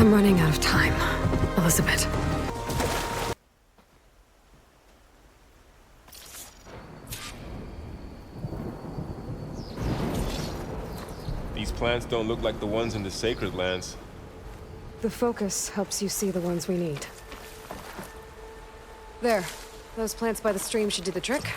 I'm running out of time, Elizabeth. These plants don't look like the ones in the sacred lands. The focus helps you see the ones we need. There. Those plants by the stream should do the trick.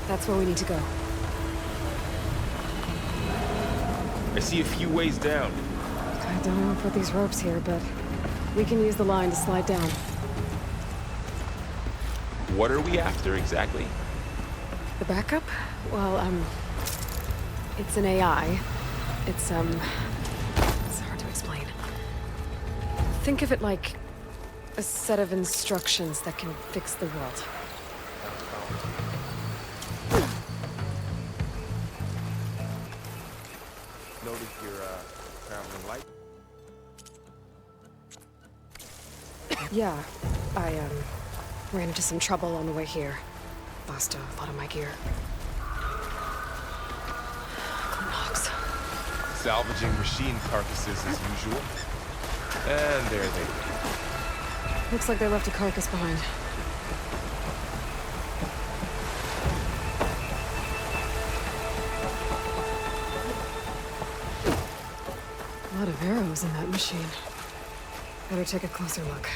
That's where we need to go. I see a few ways down. I don't know who put these ropes here, but we can use the line to slide down. What are we after exactly? The backup? Well, it's an AI. It's hard to explain. Think of it like a set of instructions that can fix the world. Notice you're traveling light. Yeah, I ran into some trouble on the way here. Lost a lot of my gear. Knox. Salvaging machine carcasses as usual. And there they go. Looks like they left a carcass behind. A lot of arrows in that machine. Better take a closer look.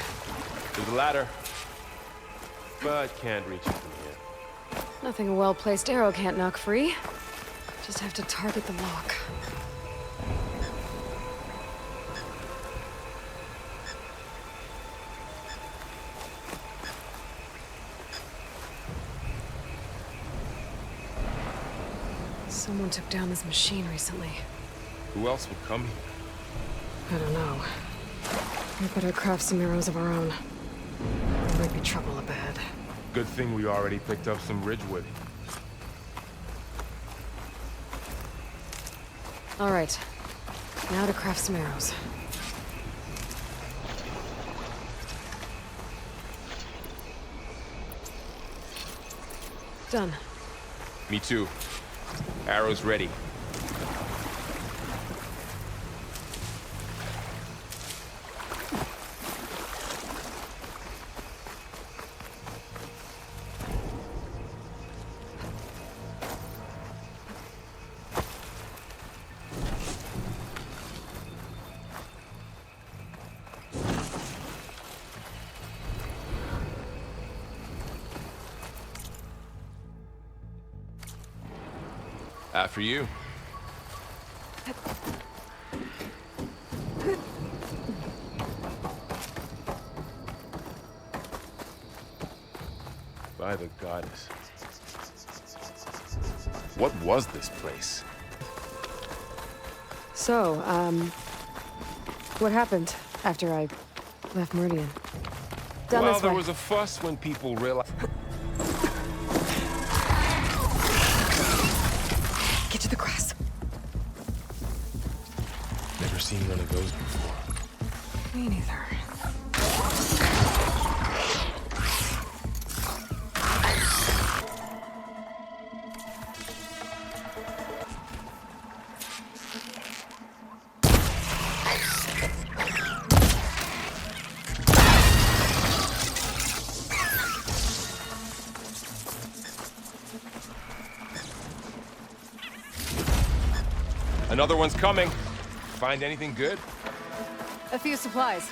There's a ladder. But can't reach it from here. Nothing a well-placed arrow can't knock free. Just have to target the lock. Someone took down this machine recently. Who else would come here? I don't know. We better craft some arrows of our own. There might be trouble up ahead. Good thing we already picked up some ridgewood. All right. Now to craft some arrows. Done. Me too. Arrows ready. After you. By the goddess. What was this place? So, what happened after I left Meridian? Down Well, this there way. was a fuss when people realized... Get to the grass. Never seen one of those before. Me neither. Another one's coming. Find anything good? A few supplies.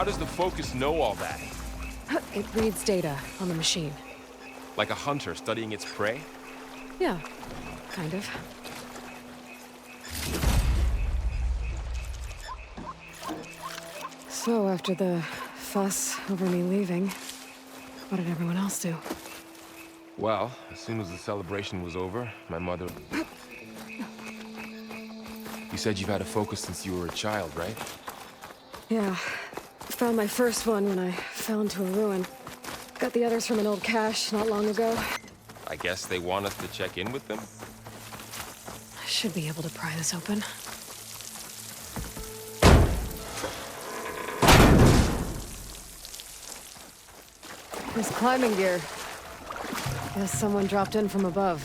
How does the focus know all that? It reads data on the machine. Like a hunter studying its prey? Yeah, kind of. So, after the fuss over me leaving, what did everyone else do? Well, as soon as the celebration was over, my mother... You said you've had a focus since you were a child, right? Yeah. Found my first one when I fell into a ruin. Got the others from an old cache not long ago. I guess they want us to check in with them? I should be able to pry this open. There's climbing gear. Guess someone dropped in from above.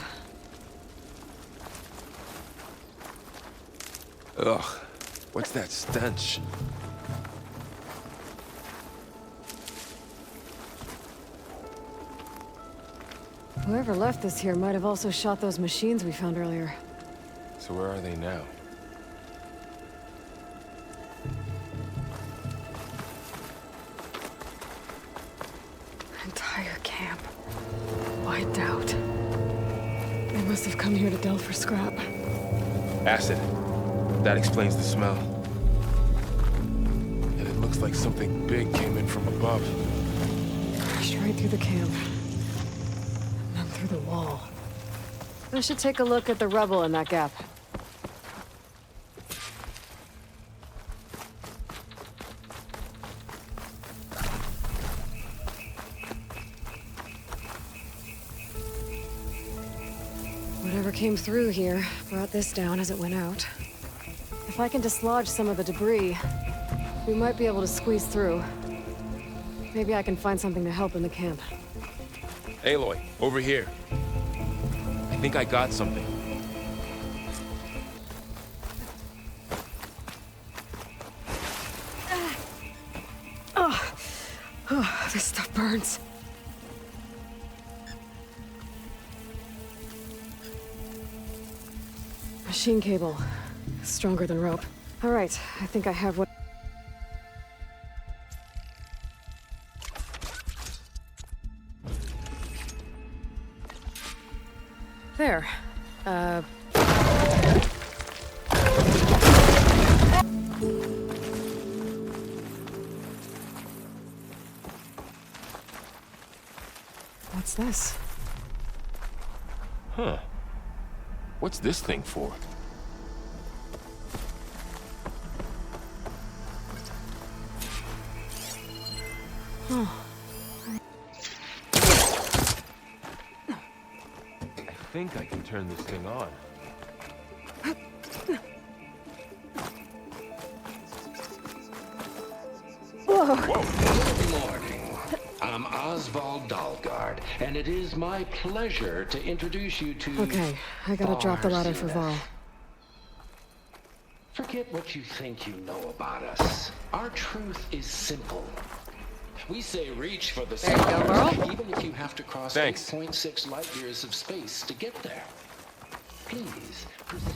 Ugh, what's that stench? Whoever left this here might have also shot those machines we found earlier. So where are they now? Entire camp. Wiped out. They must have come here to delve for scrap. Acid. That explains the smell. And it looks like something big came in from above. Crashed right through the camp. And then through the wall. I should take a look at the rubble in that gap. Whatever came through here brought this down as it went out. If I can dislodge some of the debris, we might be able to squeeze through. Maybe I can find something to help in the camp. Aloy, over here. I think I got something. Oh, this stuff burns. Machine cable. Stronger than rope. All right, I think I have what... There. What's this? Huh. What's this thing for? I think I can turn this thing on. Good morning. I'm Oswald Dalgard, and it is my pleasure to introduce you to... Okay, I gotta drop the ladder for Val. Forget what you think you know about us. Our truth is simple. We say reach for the stars, even if you have to cross 8.6 light years of space to get there. Please proceed.